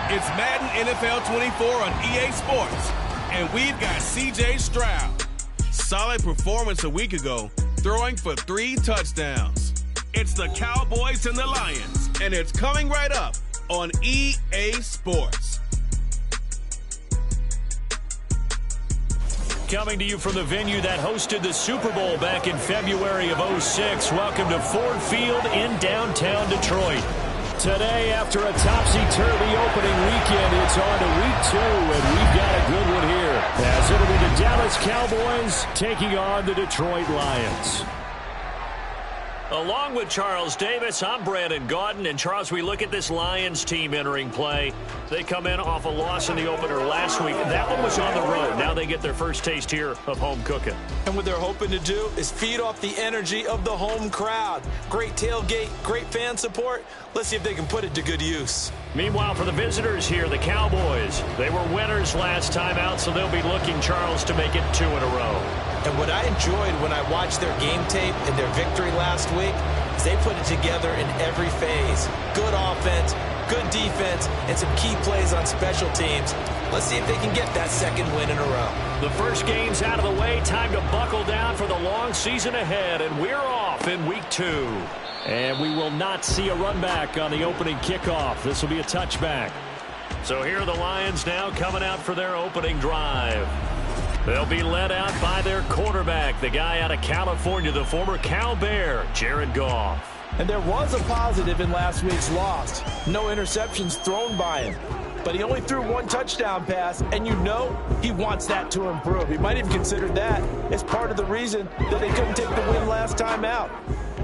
It's Madden NFL 24 on EA Sports, and we've got C.J. Stroud. Solid performance a week ago, throwing for 3 touchdowns. It's the Cowboys and the Lions, and it's coming right up on EA Sports. Coming to you from the venue that hosted the Super Bowl back in February of '06. Welcome to Ford Field in downtown Detroit. Today, after a topsy-turvy opening weekend, it's on to week 2, and we've got a good one here, as it'll be the Dallas Cowboys taking on the Detroit Lions. Along with Charles Davis, I'm Brandon Gaudin. And, Charles, we look at this Lions team entering play. They come in off a loss in the opener last week. That one was on the road. Now they get their first taste here of home cooking. And what they're hoping to do is feed off the energy of the home crowd. Great tailgate, great fan support. Let's see if they can put it to good use. Meanwhile, for the visitors here, the Cowboys, they were winners last time out, so they'll be looking, Charles, to make it 2 in a row. And what I enjoyed when I watched their game tape and their victory last week is they put it together in every phase. Good offense, good defense, and some key plays on special teams. Let's see if they can get that second win in a row. The first game's out of the way. Time to buckle down for the long season ahead, and we're off in week 2. And we will not see a run back on the opening kickoff. This will be a touchback. So here are the Lions now coming out for their opening drive. They'll be led out by their quarterback, the guy out of California, the former Cal Bear, Jared Goff. And there was a positive in last week's loss. No interceptions thrown by him. But he only threw 1 touchdown pass, and you know he wants that to improve. He might have considered that as part of the reason that they couldn't take the win last time out.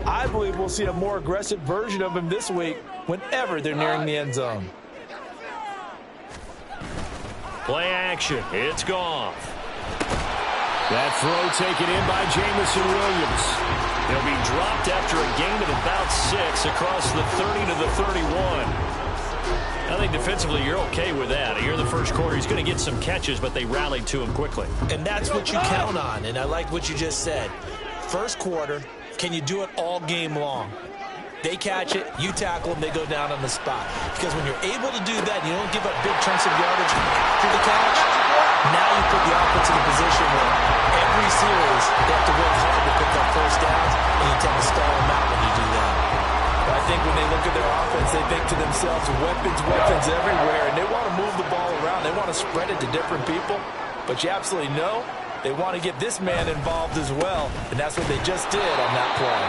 I believe we'll see a more aggressive version of him this week whenever they're nearing the end zone. Play action. It's Goff. That throw taken in by Jamison Williams. He'll be dropped after a gain of about 6 across the 30 to the 31. I think defensively you're okay with that. Here in the first quarter, he's going to get some catches, but they rallied to him quickly. And that's what you count on, and I like what you just said. First quarter, can you do it all game long? They catch it, you tackle them, they go down on the spot. Because when you're able to do that, you don't give up big chunks of yardage after the catch. Now you put the offense in a position where every series they have to work hard to pick up first downs, and you tend to stall them out when you do that. But I think when they look at their offense, they think to themselves, weapons everywhere, and they want to move the ball around. They want to spread it to different people. But you absolutely know they want to get this man involved as well, and that's what they just did on that play.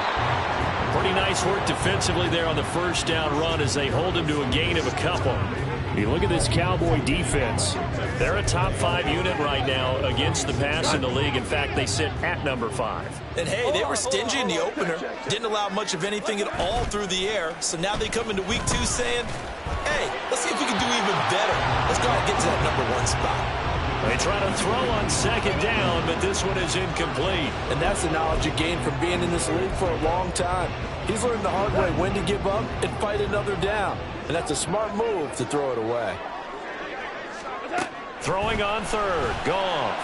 Pretty nice work defensively there on the first down run as they hold him to a gain of a couple. You look at this Cowboy defense. They're a top 5 unit right now against the pass in the league. In fact, they sit at number 5. And, hey, they were stingy in the opener. Didn't allow much of anything at all through the air. So now they come into week 2 saying, hey, let's see if we can do even better. Let's go ahead and get to that number 1 spot. They try to throw on second down, but this one is incomplete. And that's the knowledge you gain from being in this league for a long time. He's learned the hard way when to give up and fight another down. And that's a smart move to throw it away. Throwing on third, Goff.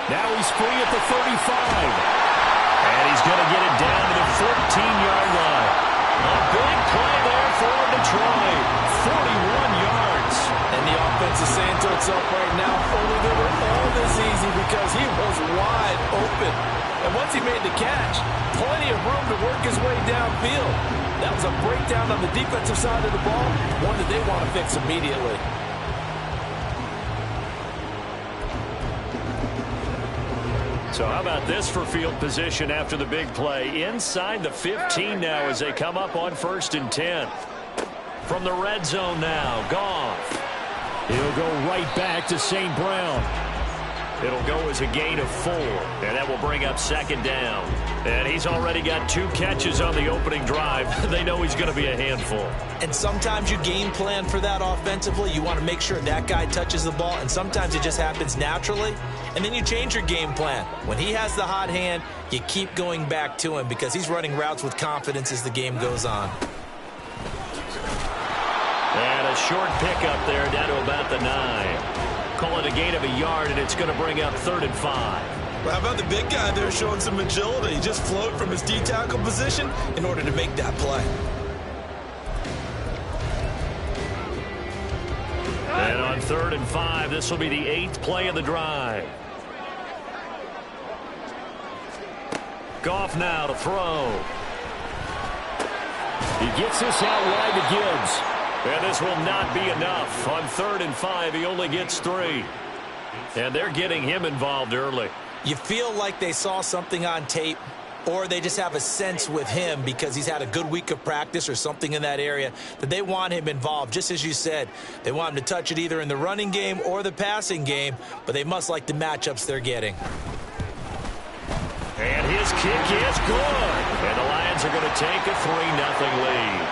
Now he's free at the 35. And he's going to get it down to the 14-yard line. A big play there for Detroit. 41 yards. And the offense is saying to itself right now, only they were all this easy because he was wide open. And once he made the catch, plenty of room to work his way downfield. That was a breakdown on the defensive side of the ball, one that they want to fix immediately. So how about this for field position after the big play? Inside the 15 now as they come up on 1st and 10. From the red zone now, Goff. He'll go right back to St. Brown. It'll go as a gain of 4, and that will bring up 2nd down. And he's already got 2 catches on the opening drive. They know he's going to be a handful. And sometimes you game plan for that offensively. You want to make sure that guy touches the ball, and sometimes it just happens naturally. And then you change your game plan. When he has the hot hand, you keep going back to him because he's running routes with confidence as the game goes on. And a short pickup there down to about the 9. Call it a gain of a yard, and it's going to bring up 3rd and 5. Well, how about the big guy there showing some agility? He just floated from his D-tackle position in order to make that play. And on 3rd and 5, this will be the 8th play of the drive. Goff now to throw. He gets this out wide to Gibbs. And this will not be enough. On 3rd and 5, he only gets 3. And they're getting him involved early. You feel like they saw something on tape, or they just have a sense with him because he's had a good week of practice or something in that area that they want him involved. Just as you said, they want him to touch it either in the running game or the passing game, but they must like the matchups they're getting. And his kick is good. And the Lions are going to take a 3-0 lead.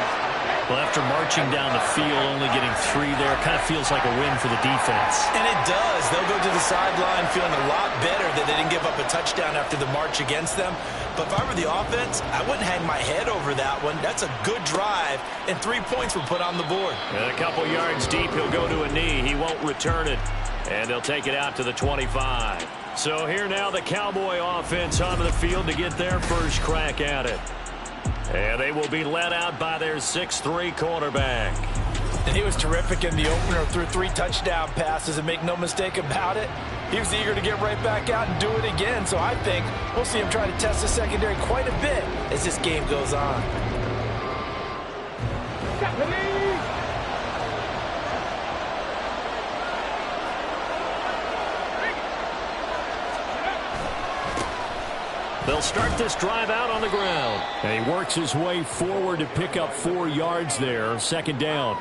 Well, after marching down the field, only getting 3 there, kind of feels like a win for the defense. And it does. They'll go to the sideline feeling a lot better that they didn't give up a touchdown after the march against them. But if I were the offense, I wouldn't hang my head over that one. That's a good drive, and 3 points were put on the board. And a couple yards deep, he'll go to a knee. He won't return it. And they'll take it out to the 25. So here now the Cowboy offense onto the field to get their first crack at it. And they will be led out by their 6'3" quarterback. And he was terrific in the opener, threw 3 touchdown passes, and make no mistake about it, he was eager to get right back out and do it again. So I think we'll see him try to test the secondary quite a bit as this game goes on. They'll start this drive out on the ground. And he works his way forward to pick up 4 yards there. 2nd down.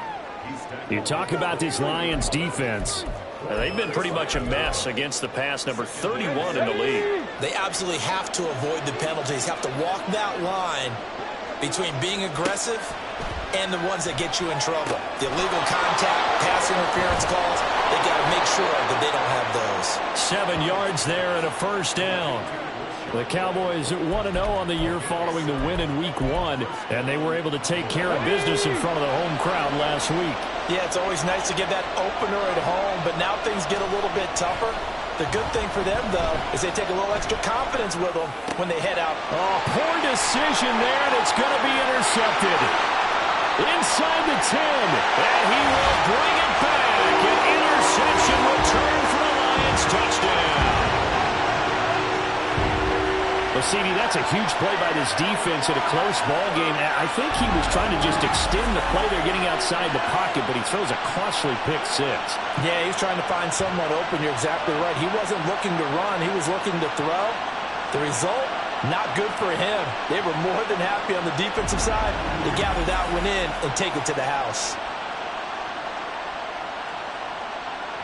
You talk about this Lions defense. They've been pretty much a mess against the pass, number 31 in the league. They absolutely have to avoid the penalties, have to walk that line between being aggressive and the ones that get you in trouble. The illegal contact, pass interference calls, they got to make sure that they don't have those. 7 yards there and a 1st down. The Cowboys 1-0 on the year following the win in Week 1, and they were able to take care of business in front of the home crowd last week. Yeah, it's always nice to get that opener at home, but now things get a little bit tougher. The good thing for them, though, is they take a little extra confidence with them when they head out. Oh, poor decision there, and it's going to be intercepted. Inside the 10, and he will bring it back. An interception return for the Lions touchdown. Well, CD, that's a huge play by this defense in a close ball game. I think he was trying to just extend the play. They're getting outside the pocket, but he throws a costly pick 6. Yeah, he's trying to find someone open. You're exactly right. He wasn't looking to run. He was looking to throw. The result, not good for him. They were more than happy on the defensive side to gather that one in and take it to the house.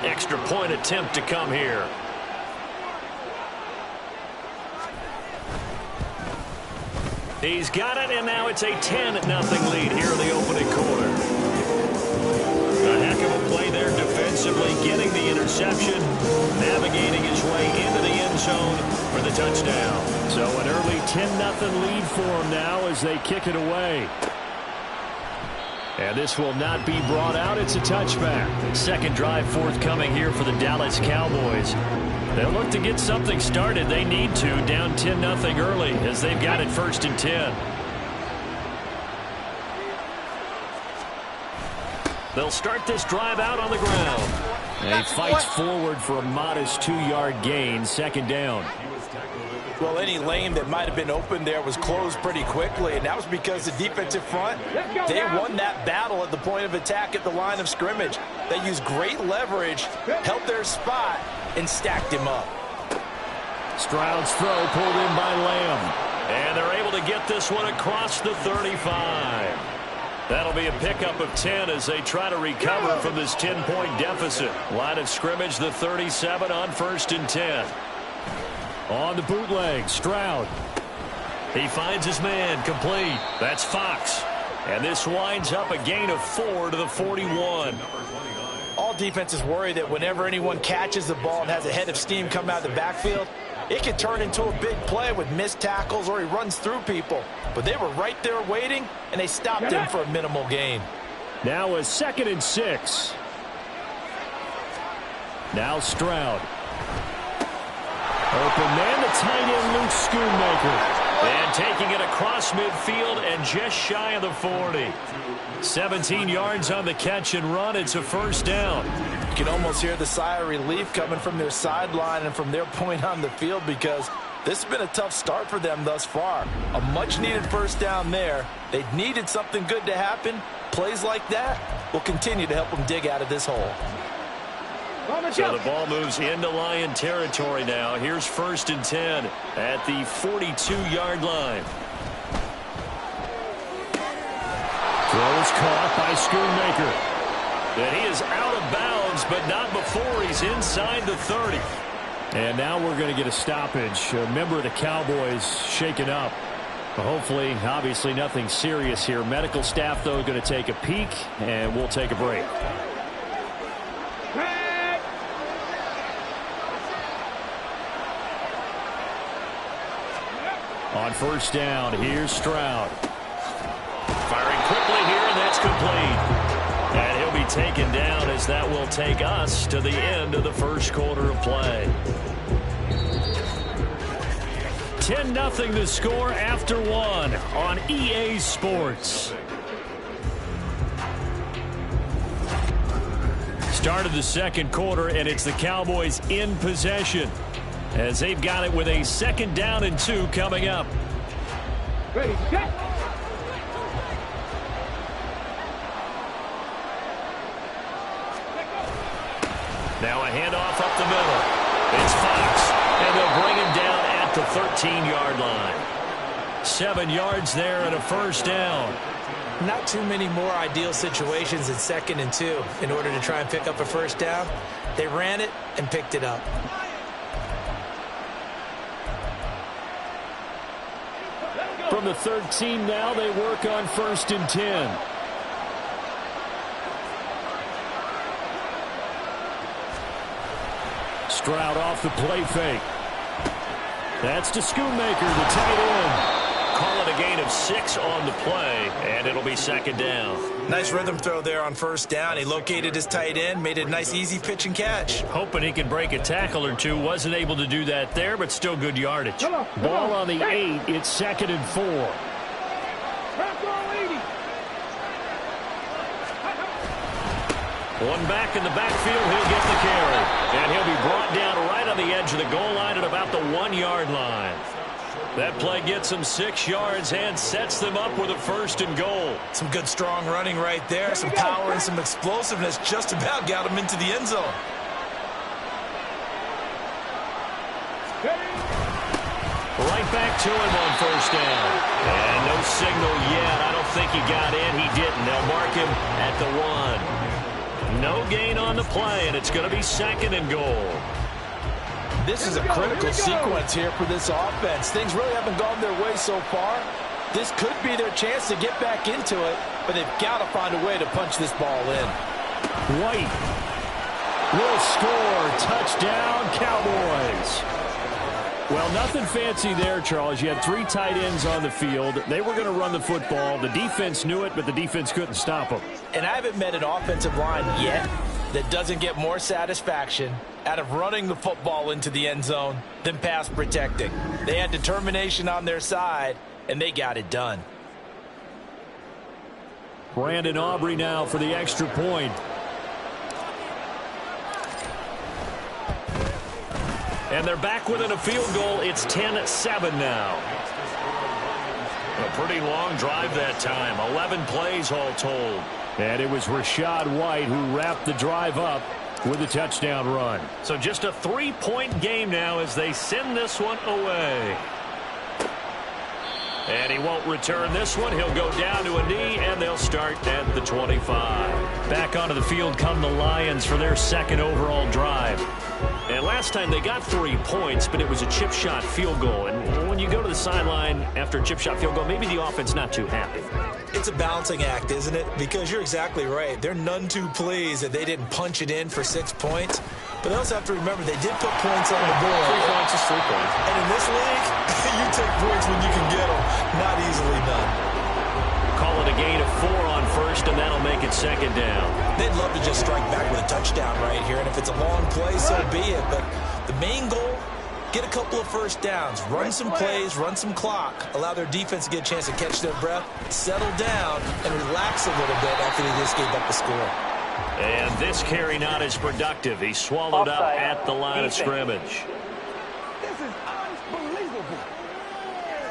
Extra point attempt to come here. He's got it, and now it's a 10-0 lead here in the opening quarter. A heck of a play there defensively, getting the interception, navigating his way into the end zone for the touchdown. So an early 10-0 lead for him now as they kick it away. And this will not be brought out. It's a touchback. 2nd drive forthcoming here for the Dallas Cowboys. They'll look to get something started. They need to, down 10-0 early as they've got it 1st and 10. They'll start this drive out on the ground. And he fights forward for a modest 2-yard gain, 2nd down. Well, any lane that might have been open there was closed pretty quickly, and that was because the defensive front, they won that battle at the point of attack at the line of scrimmage. They used great leverage, held their spot, and stacked him up. Stroud's throw pulled in by Lamb. And they're able to get this one across the 35. That'll be a pickup of 10 as they try to recover from this 10-point deficit. Line of scrimmage, the 37 on 1st and 10. On the bootleg, Stroud. He finds his man, complete. That's Fox. And this winds up a gain of 4 to the 41. All defenses worry that whenever anyone catches the ball and has a head of steam come out of the backfield, it could turn into a big play with missed tackles or he runs through people. But they were right there waiting, and they stopped him for a minimal gain. Now a 2nd and 6. Now Stroud. Open man, the tight end, Luke Schoonmaker. And taking it across midfield and just shy of the 40. 17 yards on the catch and run. It's a first down. You can almost hear the sigh of relief coming from their sideline and from their point on the field, because this has been a tough start for them thus far. A much-needed first down there. They needed something good to happen. Plays like that will continue to help them dig out of this hole. So the ball moves into Lion territory now. Here's 1st and 10 at the 42-yard line. Throw is caught by Schoonmaker. And he is out of bounds, but not before he's inside the 30. And now we're going to get a stoppage. A member of the Cowboys shaken up. Hopefully, obviously nothing serious here. Medical staff, though, going to take a peek, and we'll take a break. On first down, here's Stroud. Firing quickly here, and that's complete. And he'll be taken down, as that will take us to the end of the first quarter of play. 10-0 the score after one on EA Sports. Started the second quarter, and it's the Cowboys in possession, as they've got it with a 2nd down and 2 coming up. Ready, set. Now a handoff up the middle. It's Fox, and they'll bring him down at the 13-yard line. 7 yards there and a first down. Not too many more ideal situations in 2nd and 2 in order to try and pick up a first down. They ran it and picked it up. From the 13 now, they work on 1st and 10. Stroud off the play fake. That's to Schoonmaker, the tight end. Call it a gain of 6 on the play, and it'll be 2nd down. Nice rhythm throw there on first down. He located his tight end, made it a nice easy pitch and catch. Hoping he can break a tackle or two. Wasn't able to do that there, but still good yardage. Ball on the 8. It's 2nd and 4. One back in the backfield, he'll get the carry. And he'll be brought down right on the edge of the goal line at about the 1-yard line. That play gets them 6 yards and sets them up with a 1st and goal. Some good strong running right there. Some power and some explosiveness just about got him into the end zone. Right back to him on 1st down. And no signal yet. I don't think he got in. He didn't. They'll mark him at the 1. No gain on the play, and it's going to be 2nd and goal. This is a critical sequence here for this offense. Things really haven't gone their way so far. This could be their chance to get back into it, but they've got to find a way to punch this ball in. White will score. Touchdown, Cowboys. Well, nothing fancy there, Charles. You had 3 tight ends on the field. They were going to run the football. The defense knew it, but the defense couldn't stop them. And I haven't met an offensive line yet that doesn't get more satisfaction out of running the football into the end zone than pass protecting. They had determination on their side, and they got it done. Brandon Aubrey now for the extra point. And they're back within a field goal. It's 10-7 now. A pretty long drive that time. 11 plays all told. And it was Rachaad White who wrapped the drive up with a touchdown run. So just a 3-point game now as they send this one away. And he won't return this one. He'll go down to a knee, and they'll start at the 25. Back onto the field come the Lions for their 2nd overall drive. And last time they got 3 points, but it was a chip shot field goal. And when you go to the sideline after a chip shot field goal, maybe the offense not too happy. It's a balancing act, isn't it? Because you're exactly right. They're none too pleased that they didn't punch it in for 6 points. But they also have to remember they did put points on the board. 3 points is 3 points. And in this league, you take points when you can get them. Not easily done. Call it a gain of 4 on 1st, and that'll make it 2nd down. They'd love to just strike back with a touchdown right here. And if it's a long play, so be it. But the main goal get a couple of first downs, run some plays, run some clock, allow their defense to get a chance to catch their breath, settle down, and relax a little bit after they just gave up the score. And this carry not as productive. He swallowed up at the line of scrimmage. This is unbelievable.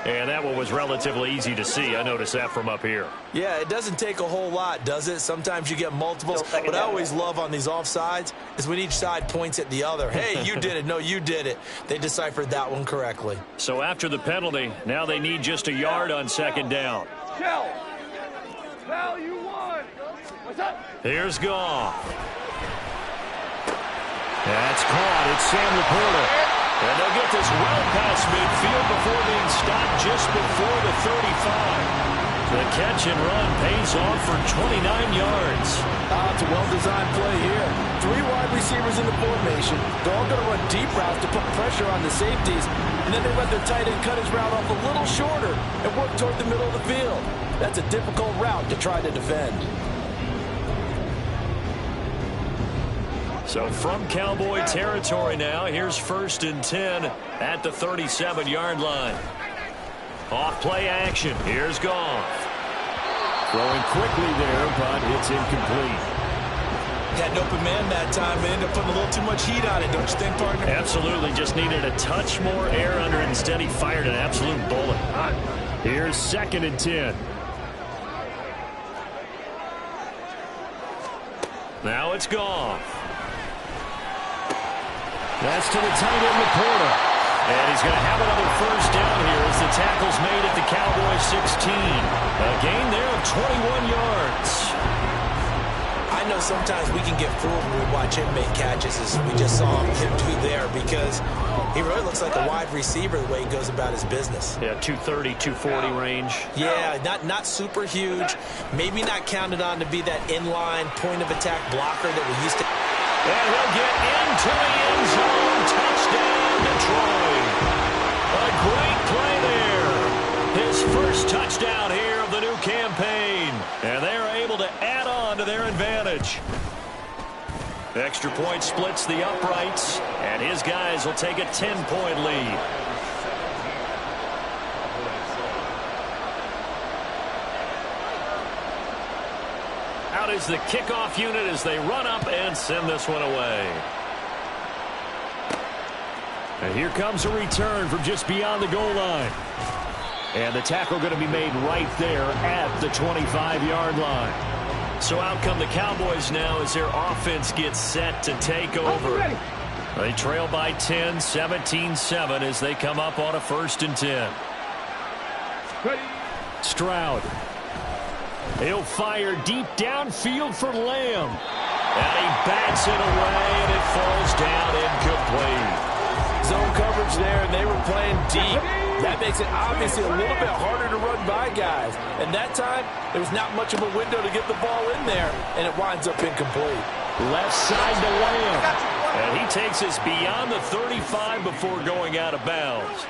And that one was relatively easy to see. I noticed that from up here. Yeah, it doesn't take a whole lot, does it? Sometimes you get multiples. What I always love on these offsides is when each side points at the other. Hey, you did it. No, you did it. They deciphered that one correctly. So after the penalty, now they need just a yard on second down. Tell you won. What's up? Here's Goff. That's caught. It's Sam Laporta. And they'll get this well past midfield before being stopped just before the 35. The catch and run pays off for 29 yards. It's a well-designed play here. 3 wide receivers in the formation. They're all going to run deep routes to put pressure on the safeties. And then they let their tight end cut his route off a little shorter and work toward the middle of the field. That's a difficult route to try to defend. So from Cowboy territory now, here's 1st and 10 at the 37-yard line. Off play action. Here's Goff. Throwing quickly there, but it's incomplete. Had an open man that time and ended up putting a little too much heat on it, don't you think, partner? Absolutely. Just needed a touch more air under it. Instead, he fired an absolute bullet. Here's 2nd and 10. Now it's Goff. That's to the tight end, Laporta. And he's going to have another first down here as the tackle's made at the Cowboys 16. A gain there of 21 yards. I know sometimes we can get fooled when we watch him make catches, as we just saw him do there, because he really looks like a wide receiver the way he goes about his business. Yeah, 230, 240 range. Yeah, not super huge. Maybe not counted on to be that inline point-of-attack blocker that we used to. And he'll get into the end zone. Touchdown, Detroit. A great play there. His first touchdown here of the new campaign. And they're able to add on to their advantage. Extra point splits the uprights. And his guys will take a 10-point lead. Out is the kickoff unit as they run up and send this one away. And here comes a return from just beyond the goal line. And the tackle going to be made right there at the 25-yard line. So out come the Cowboys now as their offense gets set to take over. They trail by 10, 17-7 as they come up on a 1st and 10. Stroud. He'll fire deep downfield for Lamb. And he bats it away, and it falls down incomplete. Zone coverage there, and they were playing deep. That makes it obviously a little bit harder to run by guys. And that time, there was not much of a window to get the ball in there, and it winds up incomplete. Left side to Lamb. And he takes us beyond the 35 before going out of bounds.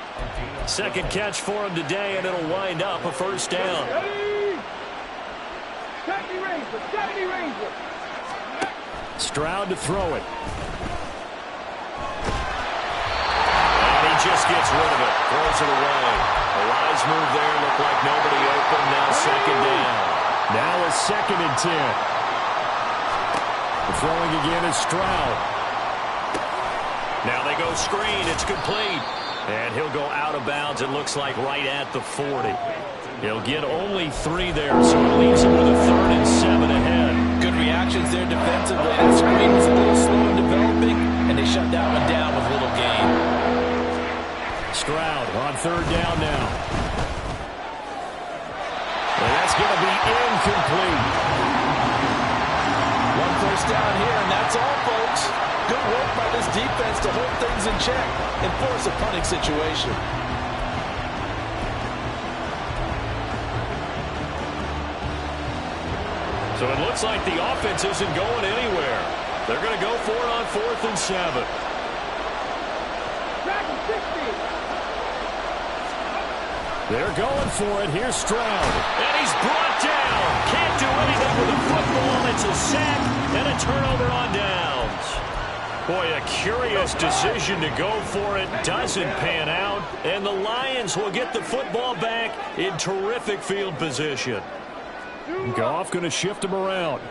Second catch for him today, and it'll wind up a first down. Stroud to throw it. And he just gets rid of it. Throws it away. A wise move there. Looked like nobody open. Now second down. Now a 2nd and 10. The throwing again is Stroud. Now they go screen. It's complete. And he'll go out of bounds, it looks like, right at the 40. He'll get only 3 there, so it leaves him with a 3rd and 7 ahead. Good reactions there defensively. That screen was a little slow in developing, and they shut that one down with little gain. Stroud on 3rd down now. And that's going to be incomplete. 1 first down here, and that's all, folks. Good work by this defense to hold things in check and force a punting situation. So it looks like the offense isn't going anywhere. They're going to go for it on 4th and 7. They're going for it. Here's Stroud. And he's brought down. Can't do anything with the football. It's a sack and a turnover on downs. Boy, a curious decision to go for it. Doesn't pan out. And the Lions will get the football back in terrific field position. Goff going to shift him around.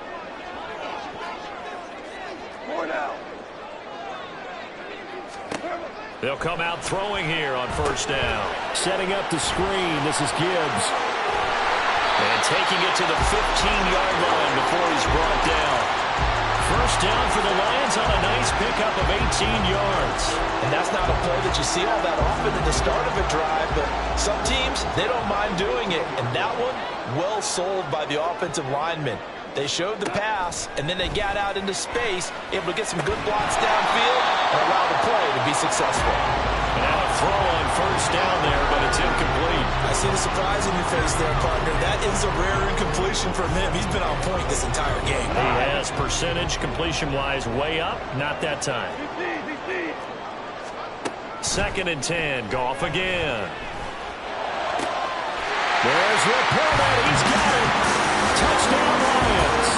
They'll come out throwing here on first down. Setting up the screen. This is Gibbs. And taking it to the 15-yard line before he's brought down. First down for the Lions on a nice pickup of 18 yards. And that's not a play that you see all that often at the start of a drive, but some teams, they don't mind doing it. And that one, well sold by the offensive lineman. They showed the pass, and then they got out into space, able to get some good blocks downfield and allow the play to be successful. And now a throw on first down there, but it's incomplete. I see the surprise in your face there, partner. That is a rare incompletion from him. He's been on point this entire game. He has percentage completion-wise way up. Not that time. 2nd and 10. Goff again. There's Laporta. He's got it. Touchdown Lions.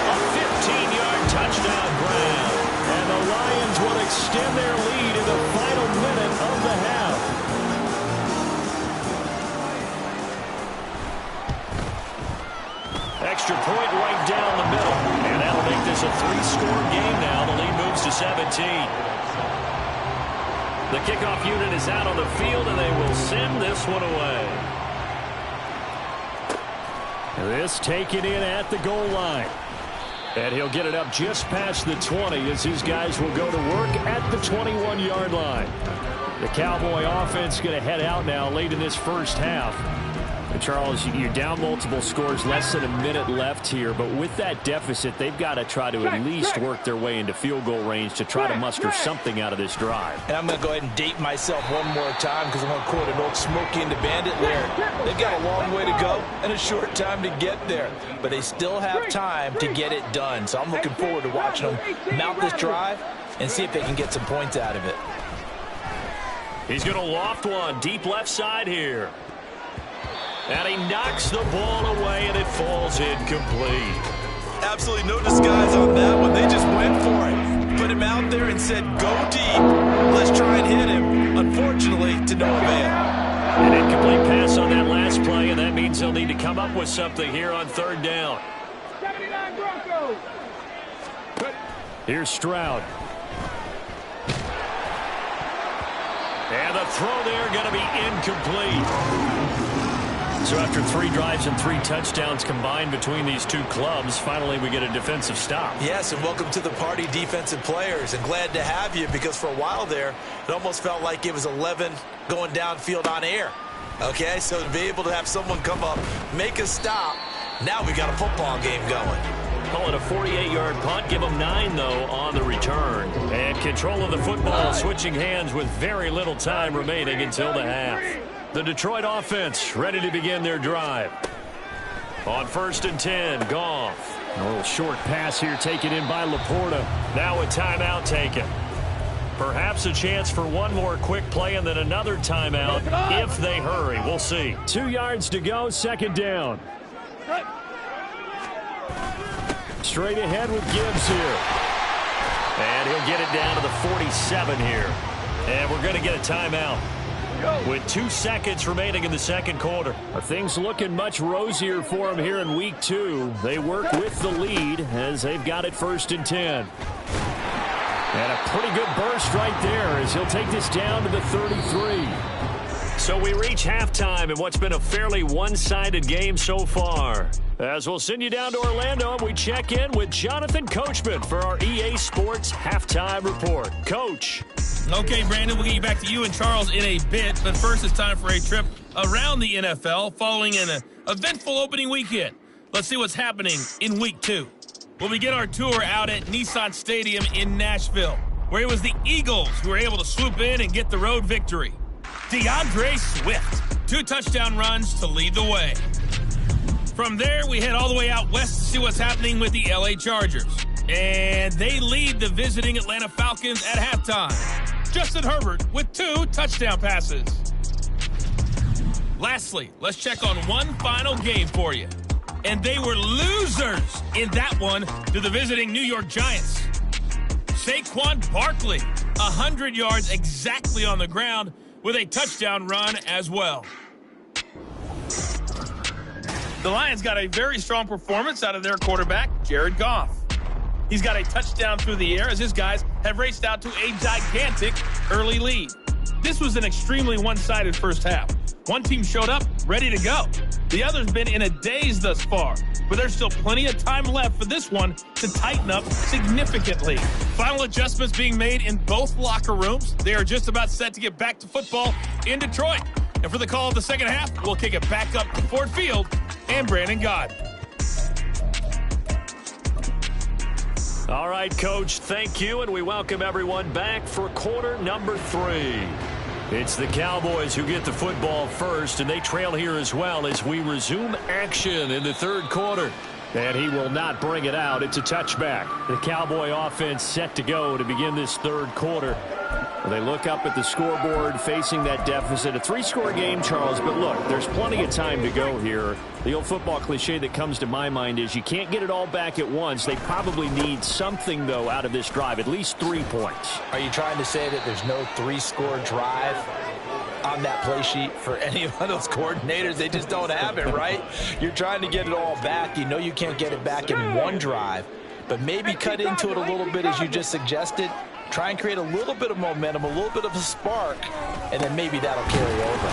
A 15-yard touchdown grab. And the Lions will extend their lead in the final minute of the half. Extra point right down the middle. And that'll make this a 3-score game now. The lead moves to 17. The kickoff unit is out on the field, and they will send this one away. This taken in at the goal line. And he'll get it up just past the 20 as his guys will go to work at the 21-yard line. The Cowboy offense going to head out now late in this first half. And Charles, you're down multiple scores, less than a minute left here. But with that deficit, they've got to try to at least work their way into field goal range to try to muster something out of this drive. And I'm going to go ahead and date myself one more time because I'm going to quote an old Smokey and the Bandit lyric. They've got a long way to go and a short time to get there. But they still have time to get it done. So I'm looking forward to watching them mount this drive and see if they can get some points out of it. He's going to loft one deep left side here. And he knocks the ball away, and it falls incomplete. Absolutely no disguise on that one. They just went for it. Put him out there and said, go deep. Let's try and hit him. Unfortunately, to no avail. An incomplete pass on that last play, and that means they'll need to come up with something here on 3rd down. 79 Broncos. Here's Stroud. And the throw there going to be incomplete. So after 3 drives and 3 touchdowns combined between these two clubs, finally we get a defensive stop. Yes, and welcome to the party, defensive players. And glad to have you because for a while there, it almost felt like it was 11 going downfield on air. Okay, so to be able to have someone come up, make a stop, now we got a football game going. Call it a 48-yard punt. Give them 9, though, on the return. And control of the football switching hands with very little time remaining until the half. The Detroit offense ready to begin their drive. On 1st and 10, Goff. A little short pass here taken in by Laporta. Now a timeout taken. Perhaps a chance for one more quick play and then another timeout if they hurry. We'll see. 2 yards to go, 2nd down. Straight ahead with Gibbs here. And he'll get it down to the 47 here. And we're going to get a timeout. With 2 seconds remaining in the 2nd quarter. Things looking much rosier for him here in week 2. They work with the lead as they've got it 1st and 10. And a pretty good burst right there as he'll take this down to the 33. So we reach halftime in what's been a fairly one-sided game so far. As we'll send you down to Orlando, and we check in with Jonathan Coachman for our EA Sports Halftime Report. Coach. Okay, Brandon, we'll get you back to you and Charles in a bit. But first, it's time for a trip around the NFL following an eventful opening weekend. Let's see what's happening in Week 2. We'll begin our tour out at Nissan Stadium in Nashville, where it was the Eagles who were able to swoop in and get the road victory. DeAndre Swift, 2 touchdown runs to lead the way. From there, we head all the way out west to see what's happening with the LA Chargers. And they lead the visiting Atlanta Falcons at halftime. Justin Herbert with 2 touchdown passes. Lastly, let's check on one final game for you. and they were losers in that one to the visiting New York Giants. Saquon Barkley, 100 yards exactly on the ground with a touchdown run as well. The Lions got a very strong performance out of their quarterback, Jared Goff. He's got a touchdown through the air as his guys have raced out to a gigantic early lead. This was an extremely one-sided first half. One team showed up ready to go. The other's been in a daze thus far, but there's still plenty of time left for this one to tighten up significantly. Final adjustments being made in both locker rooms. They are just about set to get back to football in Detroit. And for the call of the second half, we'll kick it back up to Ford Field and Brandon Gaud. All right, Coach, thank you, and we welcome everyone back for quarter number 3. It's the Cowboys who get the football first, and they trail here as well as we resume action in the third quarter. And he will not bring it out. It's a touchback. The Cowboy offense set to go to begin this third quarter. They look up at the scoreboard facing that deficit. A 3-score game, Charles, but look, there's plenty of time to go here. The old football cliche that comes to my mind is you can't get it all back at once. They probably need something, though, out of this drive, at least 3 points. Are you trying to say that there's no 3-score drive on that play sheet for any of those coordinators? They just don't have it, right? You're trying to get it all back. You know you can't get it back in one drive, but maybe cut into it a little bit as you just suggested. Try and create a little bit of momentum, a little bit of a spark, and then maybe that'll carry over.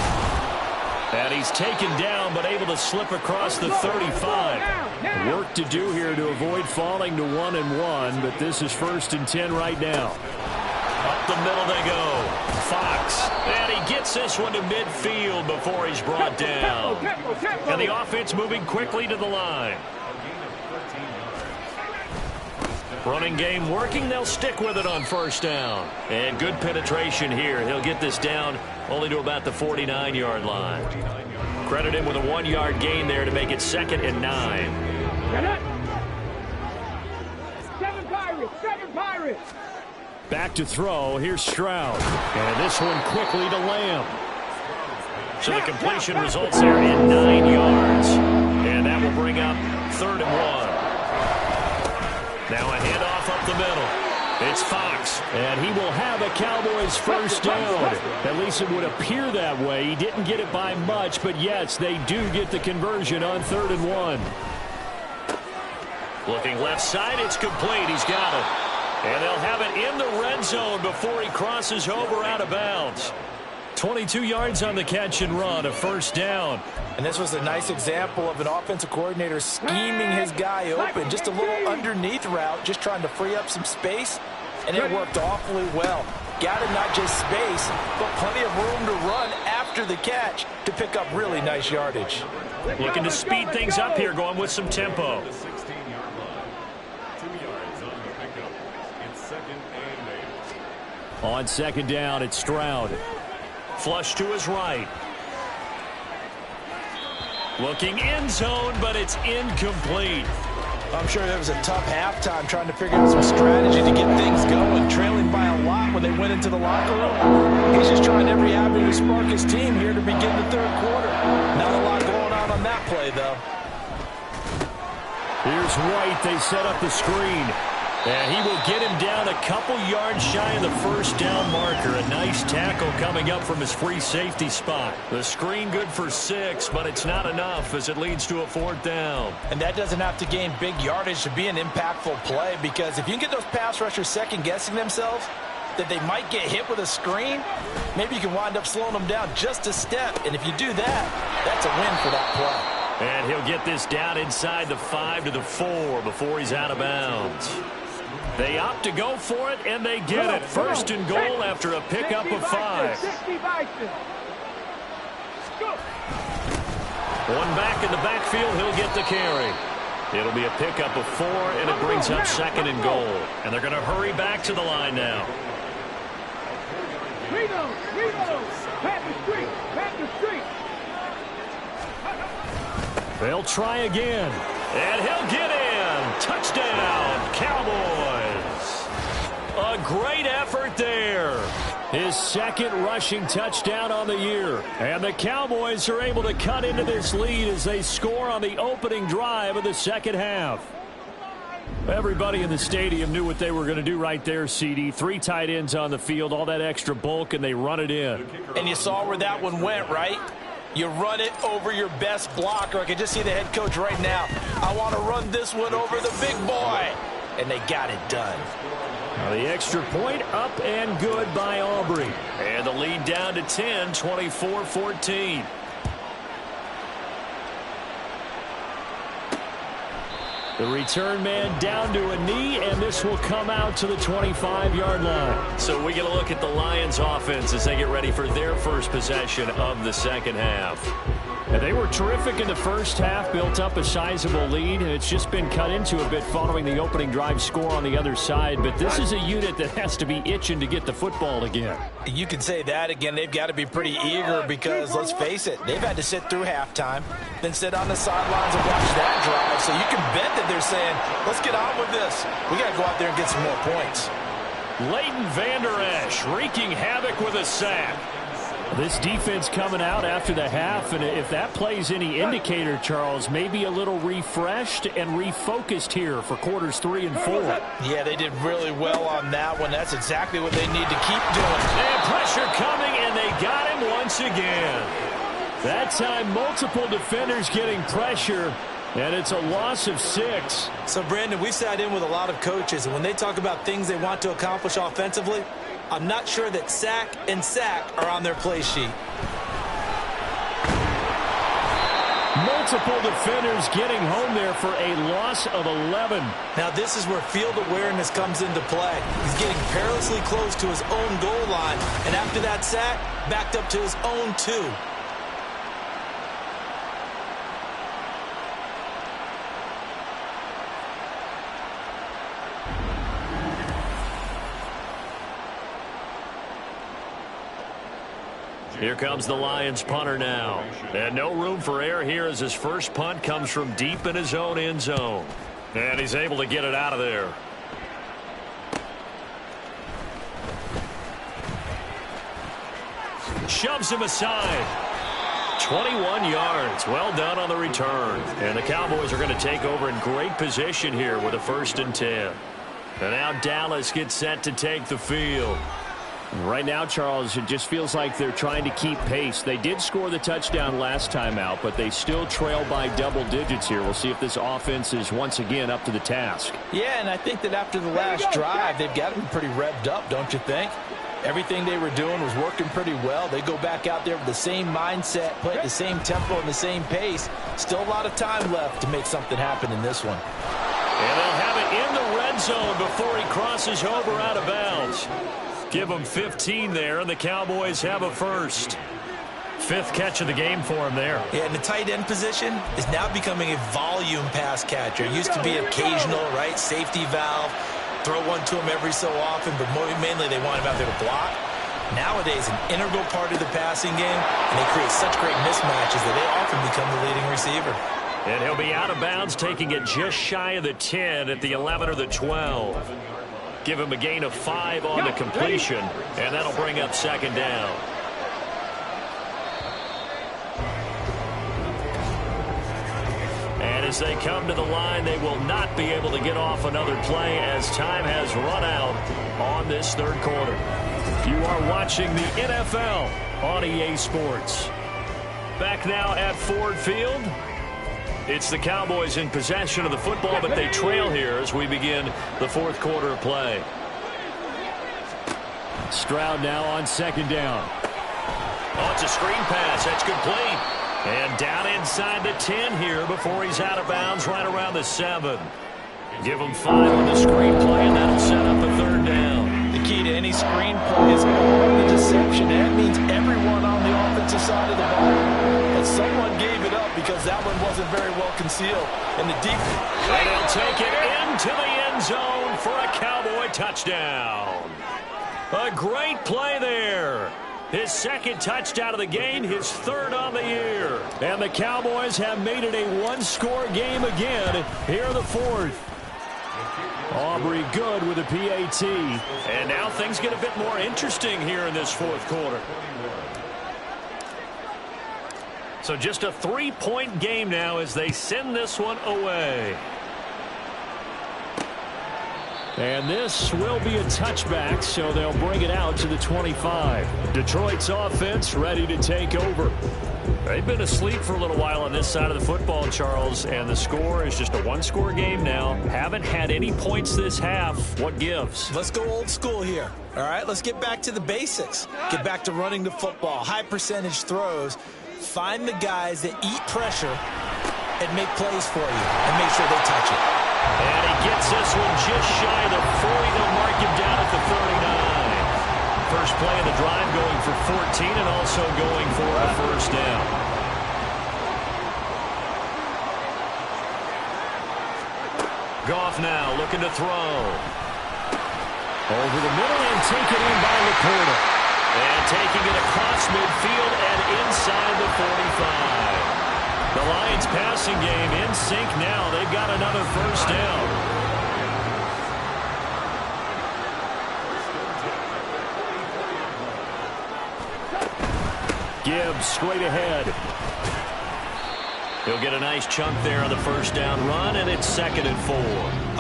And he's taken down, but able to slip across the 35. Work to do here to avoid falling to 1-1, but this is 1st and 10 right now. Up the middle they go. Fox. And he gets this one to midfield before he's brought down. And the offense moving quickly to the line. Running game working. They'll stick with it on first down. And good penetration here. He'll get this down only to about the 49-yard line. Credit him with a 1-yard gain there to make it 2nd and 9. 7 Pirates! 7 Pirates! Back to throw. Here's Stroud. And this one quickly to Lamb. So the completion results there in 9 yards. And that will bring up 3rd and 1. Now a handoff up the middle. It's Fox. And he will have a Cowboys first down. At least it would appear that way. He didn't get it by much, but yes, they do get the conversion on 3rd and 1. Looking left side, it's complete. He's got it. And they'll have it in the red zone before he crosses over out of bounds. 22 yards on the catch and run, a first down. And this was a nice example of an offensive coordinator scheming his guy open. Just a little underneath route, just trying to free up some space, and it worked awfully well. Got him not just space, but plenty of room to run after the catch to pick up really nice yardage. Looking to speed things up here, going with some tempo. On 2nd down, it's Stroud. Flush to his right. Looking end zone, but it's incomplete. I'm sure there was a tough halftime trying to figure out some strategy to get things going, trailing by a lot when they went into the locker room. He's just trying every avenue to spark his team here to begin the third quarter. Not a lot going on that play, though. Here's White. They set up the screen. And he will get him down a couple yards shy of the first down marker. A nice tackle coming up from his free safety spot. The screen good for 6, but it's not enough as it leads to a 4th down. And that doesn't have to gain big yardage to be an impactful play, because if you can get those pass rushers second-guessing themselves that they might get hit with a screen, maybe you can wind up slowing them down just a step. And if you do that, that's a win for that play. And he'll get this down inside the 5 to the 4 before he's out of bounds. They opt to go for it, and they get it. 1st and goal after a pickup of 5. One back in the backfield, he'll get the carry. It'll be a pickup of 4, and it brings up 2nd and goal. And they're going to hurry back to the line now. They'll try again. And he'll get in. Touchdown, Cowboys. A great effort there. His second rushing touchdown on the year. And the Cowboys are able to cut into this lead as they score on the opening drive of the second half. Everybody in the stadium knew what they were going to do right there, CD. 3 tight ends on the field, all that extra bulk, and they run it in. And you saw where that one went, right? You run it over your best blocker. I can just see the head coach right now. I want to run this one over the big boy. And they got it done. Now the extra point up and good by Aubrey. And the lead down to 10, 24-14. The return man down to a knee, and this will come out to the 25-yard line. So we get a look at the Lions offense as they get ready for their first possession of the second half. And they were terrific in the first half, built up a sizable lead, and it's just been cut into a bit following the opening drive score on the other side. But this is a unit that has to be itching to get the football again. You can say that again. They've got to be pretty eager because, let's face it, they've had to sit through halftime, then sit on the sidelines and watch that drive. So you can bet that they're saying, let's get on with this. We got to go out there and get some more points. Leighton Vander Esch wreaking havoc with a sack. This defense coming out after the half, and if that plays any indicator, Charles, maybe a little refreshed and refocused here for quarters 3 and 4. Yeah, they did really well on that one. That's exactly what they need to keep doing. And pressure coming, and they got him once again. That time, multiple defenders getting pressure, and it's a loss of 6. So, Brandon, we sat in with a lot of coaches, and when they talk about things they want to accomplish offensively, I'm not sure that sack and sack are on their play sheet. Multiple defenders getting home there for a loss of 11. Now, this is where field awareness comes into play. He's getting perilously close to his own goal line, and after that sack, backed up to his own 2. Here comes the Lions punter now. And no room for error here as his first punt comes from deep in his own end zone. And he's able to get it out of there. Shoves him aside. 21 yards. Well done on the return. And the Cowboys are going to take over in great position here with a 1st and 10. And now Dallas gets set to take the field. Right now, Charles, it just feels like they're trying to keep pace. They did score the touchdown last time out, but they still trail by double digits here. We'll see if this offense is once again up to the task. Yeah, and I think that after the last drive, they've got to be pretty revved up, don't you think? Everything they were doing was working pretty well. They go back out there with the same mindset, play at the same tempo and the same pace. Still a lot of time left to make something happen in this one. And they'll have it in the red zone before he crosses over out of bounds. Give them 15 there, and the Cowboys have a 1st. 5th catch of the game for him there. Yeah, and the tight end position is now becoming a volume pass catcher. It used to be occasional, right? Safety valve, throw one to him every so often, but mainly they want him out there to block. Nowadays, an integral part of the passing game, and they create such great mismatches that they often become the leading receiver. And he'll be out of bounds, taking it just shy of the 10 at the 11 or the 12. Give him a gain of 5 on the completion, and that'll bring up 2nd down. And as they come to the line, they will not be able to get off another play as time has run out on this 3rd quarter. You are watching the NFL on EA Sports. Back now at Ford Field. It's the Cowboys in possession of the football, but they trail here as we begin the 4th quarter of play. Stroud now on 2nd down. Oh, it's a screen pass. That's complete. And down inside the 10 here before he's out of bounds right around the 7. Give him 5 on the screen play, and that'll set up a 3rd down. The key to any screen play is avoid the deception. That means everyone on the offensive side of the ball. But someone gave it up because that one wasn't very well concealed. And the deep. And he'll take it into the end zone for a Cowboy touchdown. A great play there. His 2nd touchdown of the game, his 3rd on the year. And the Cowboys have made it a 1-score game again here in the 4th. Aubrey good with a PAT. And now things get a bit more interesting here in this fourth quarter. So just a 3-point game now as they send this one away. And this will be a touchback, so they'll bring it out to the 25. Detroit's offense ready to take over. They've been asleep for a little while on this side of the football, Charles, and the score is just a one-score game now. Haven't had any points this half. What gives? Let's go old school here. All right, let's get back to the basics. Get back to running the football, high percentage throws. Find the guys that eat pressure and make plays for you and make sure they touch it. And he gets this one just shy of the 40. They'll mark him down at the 39. First play of the drive going for 14 and also going for a first down. Goff now looking to throw. Over the middle and taken in by Laporta. And taking it across midfield and inside the 45. The Lions passing game in sync now. They've got another first down. Gibbs straight ahead. He'll get a nice chunk there on the first down run, and it's 2nd and 4.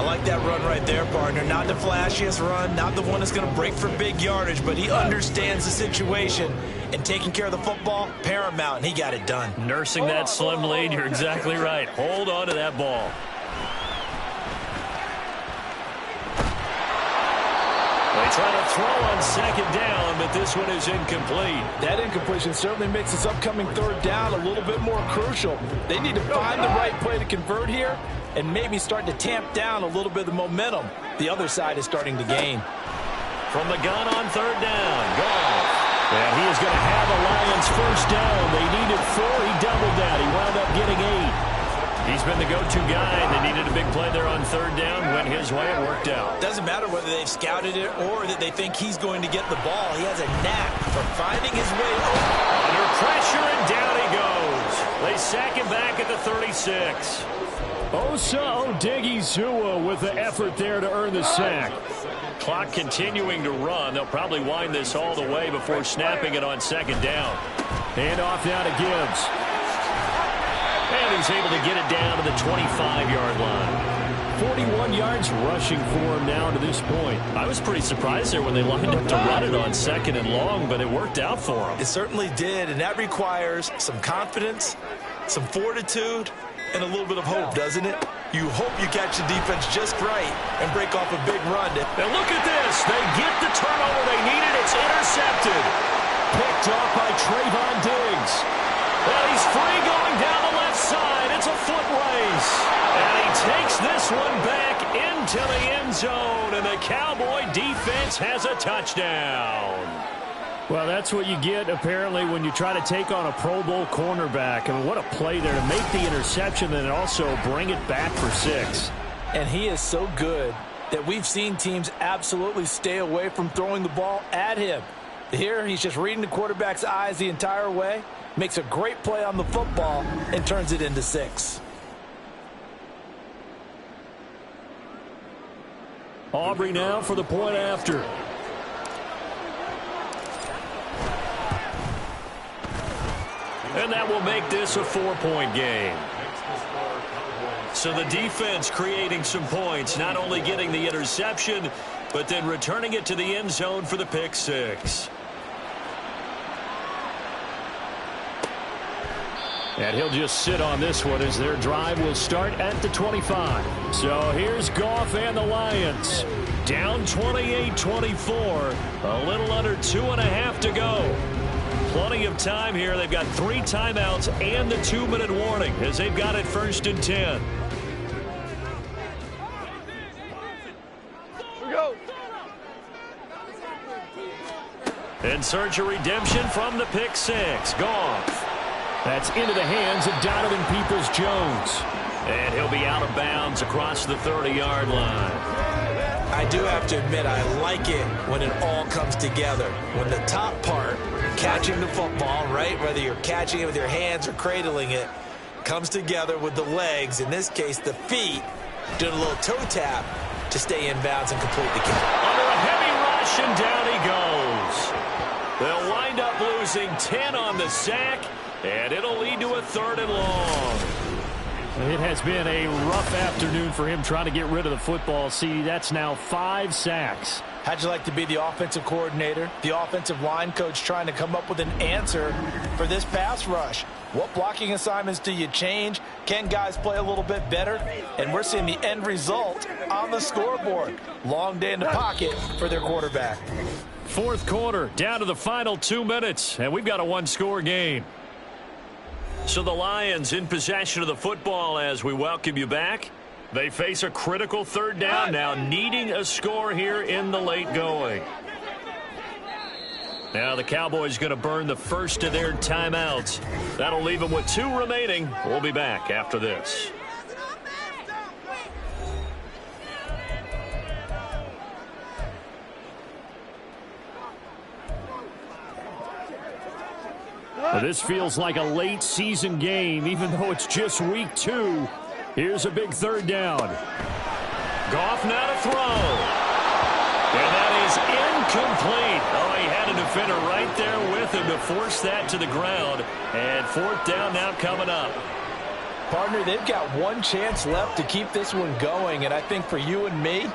I like that run right there, partner. Not the flashiest run, not the one that's going to break for big yardage, but he understands the situation, and taking care of the football, paramount, and he got it done. Nursing that slim lead, you're exactly right. Hold on to that ball. They try to throw on 2nd down, but this one is incomplete. That incompletion certainly makes this upcoming 3rd down a little bit more crucial. They need to find the right play to convert here and maybe start to tamp down a little bit of the momentum the other side is starting to gain. From the gun on 3rd down, Goff. And he is going to have a Lions first down. They needed 4. He doubled that. He wound up getting 8. He's been the go-to guy, and they needed a big play there on 3rd down. Went his way. It worked out. Doesn't matter whether they've scouted it or that they think he's going to get the ball. He has a knack for finding his way over. Under pressure, and down he goes. They sack him back at the 36. Osa Odighizuwa with the effort there to earn the sack. Clock continuing to run. They'll probably wind this all the way before snapping it on 2nd down. Hand off now to Gibbs. And he's able to get it down to the 25-yard line. 41 yards rushing for him now to this point. I was pretty surprised there when they lined up to run it on 2nd and long, but it worked out for him. It certainly did, and that requires some confidence, some fortitude, and a little bit of hope, doesn't it? You hope you catch the defense just right and break off a big run. And look at this. They get the turnover they needed. It's intercepted. Picked off by Trayvon Diggs. And he's free going down the left side. It's a foot race. And he takes this one back into the end zone. And the Cowboy defense has a touchdown. Well, that's what you get, apparently, when you try to take on a Pro Bowl cornerback. I mean, what a play there to make the interception and also bring it back for 6. And he is so good that we've seen teams absolutely stay away from throwing the ball at him. Here, he's just reading the quarterback's eyes the entire way, makes a great play on the football, and turns it into 6. Aubrey now for the point after. And that will make this a 4-point game. So the defense creating some points, not only getting the interception, but then returning it to the end zone for the pick 6. And he'll just sit on this one as their drive will start at the 25. So here's Goff and the Lions. Down 28-24. A little under 2.5 to go. Plenty of time here. They've got 3 timeouts and the 2-minute warning as they've got it 1st and 10. In search of redemption from the pick 6. Goff. That's into the hands of Donovan Peoples-Jones. And he'll be out of bounds across the 30-yard line. I do have to admit, I like it when it all comes together. When the top part, catching the football, right, whether you're catching it with your hands or cradling it, comes together with the legs, in this case the feet, Doing a little toe tap to stay in bounds and complete the count. Under a heavy rush, and down he goes. They'll wind up losing 10 on the sack, and it'll lead to a 3rd and long. It has been a rough afternoon for him trying to get rid of the football. See, that's now 5 sacks. How'd you like to be the offensive coordinator, the offensive line coach trying to come up with an answer for this pass rush? What blocking assignments do you change? Can guys play a little bit better? And we're seeing the end result on the scoreboard. Long day in the pocket for their quarterback. 4th quarter, down to the final 2 minutes, and we've got a 1-score game. So the Lions in possession of the football as we welcome you back. They face a critical 3rd down now, needing a score here in the late going. Now the Cowboys going to burn the first of their timeouts. That'll leave them with 2 remaining. We'll be back after this. Well, this feels like a late season game, even though it's just week 2. Here's a big 3rd down. Goff now to throw. And that is incomplete. Oh, he had a defender right there with him to force that to the ground. And 4th down now coming up. Partner, they've got 1 chance left to keep this one going, and I think for you and me,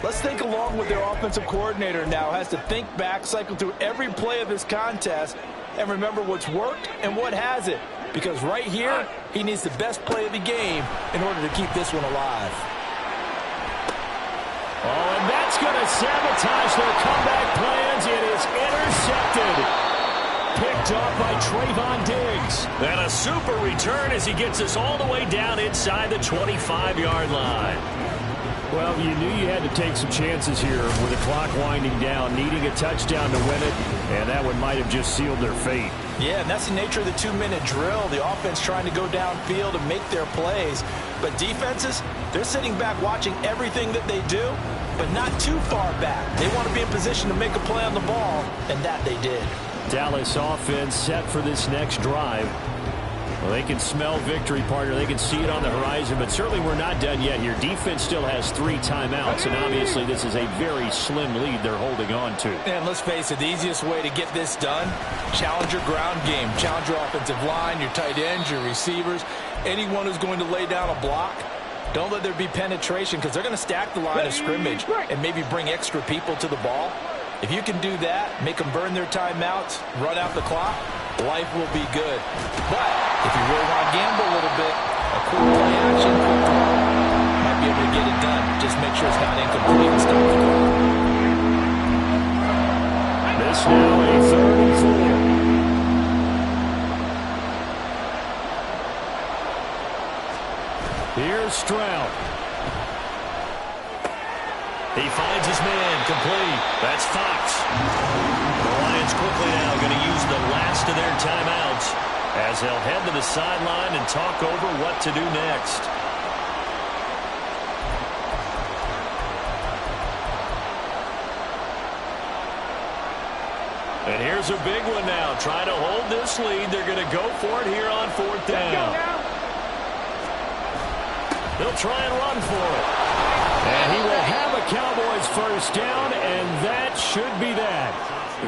let's think along with their offensive coordinator now. Has to think back, cycle through every play of this contest, and remember what's worked and what hasn't. Because right here, he needs the best play of the game in order to keep this one alive. Oh, and that's going to sabotage their comeback plans. It is intercepted. Picked off by Trayvon Diggs. And a super return as he gets us all the way down inside the 25-yard line. Well, you knew you had to take some chances here with the clock winding down, needing a touchdown to win it, and that one might have just sealed their fate. Yeah, and that's the nature of the 2-minute drill. The offense trying to go downfield and make their plays. But defenses, they're sitting back watching everything that they do, but not too far back. They want to be in position to make a play on the ball, and that they did. Dallas offense set for this next drive. Well, they can smell victory, partner. They can see it on the horizon, but certainly we're not done yet here. Defense still has 3 timeouts, and obviously this is a very slim lead they're holding on to. And let's face it, the easiest way to get this done, challenge your ground game. Challenge your offensive line, your tight ends, your receivers, anyone who's going to lay down a block. Don't let there be penetration because they're going to stack the line of scrimmage and maybe bring extra people to the ball. If you can do that, make them burn their timeouts, run out the clock, life will be good. But if you really want to gamble a little bit, a quick play action, quick throw, might be able to get it done. Just make sure it's not incomplete and stop the clock. This now a 3rd and 4. Here's Stroud. He finds his man, complete. That's Fox. The Lions quickly now going to use the last of their timeouts as they'll head to the sideline and talk over what to do next. And here's a big one now. Trying to hold this lead. They're going to go for it here on 4th down. They'll try and run for it. And he will have a Cowboys 1st down, and that should be that.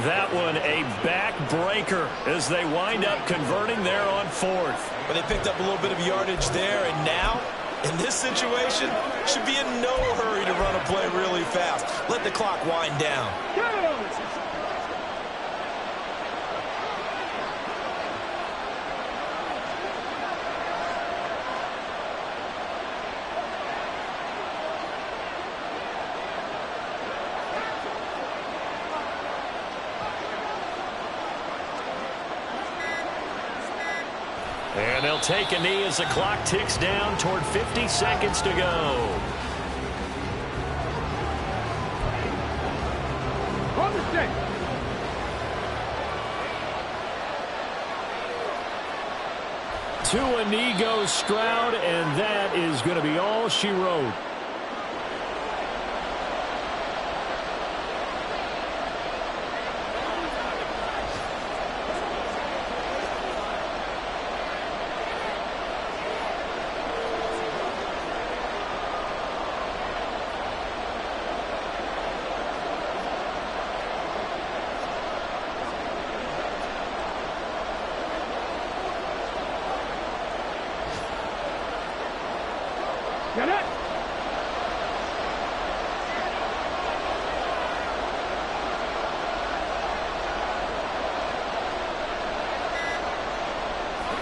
That one a backbreaker as they wind up converting there on 4th. But they picked up a little bit of yardage there, and now, in this situation, should be in no hurry to run a play really fast. Let the clock wind down. And they'll take a knee as the clock ticks down toward 50 seconds to go. On the stick. To a knee goes Stroud, and that is going to be all she wrote.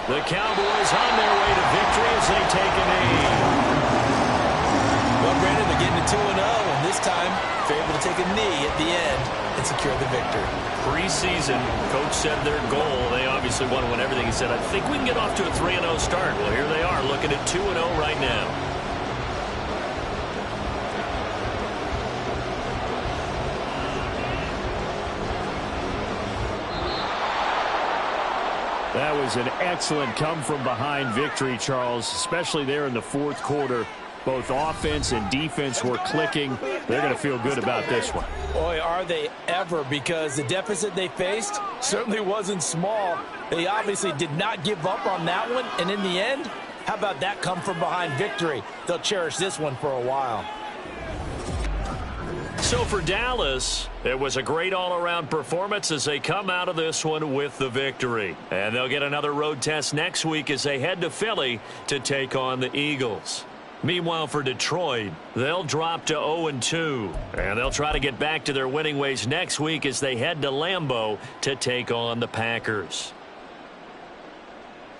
The Cowboys on their way to victory as they take a knee. Well, Brandon, they're getting to 2-0, and this time they're able to take a knee at the end and secure the victory. Preseason, coach said their goal, they obviously want to win everything. He said, I think we can get off to a 3-0 start. Well, here they are looking at 2-0 right now. That was an excellent come-from-behind victory, Charles, especially there in the fourth quarter. Both offense and defense were clicking. They're going to feel good about this one. Boy, are they ever, because the deficit they faced certainly wasn't small. They obviously did not give up on that one, and in the end, how about that come-from-behind victory? They'll cherish this one for a while. So for Dallas, it was a great all-around performance as they come out of this one with the victory. And they'll get another road test next week as they head to Philly to take on the Eagles. Meanwhile, for Detroit, they'll drop to 0-2. And they'll try to get back to their winning ways next week as they head to Lambeau to take on the Packers.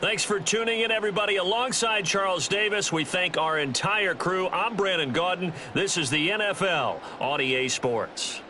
Thanks for tuning in, everybody. Alongside Charles Davis, we thank our entire crew. I'm Brandon Gaudin. This is the NFL on EA Sports.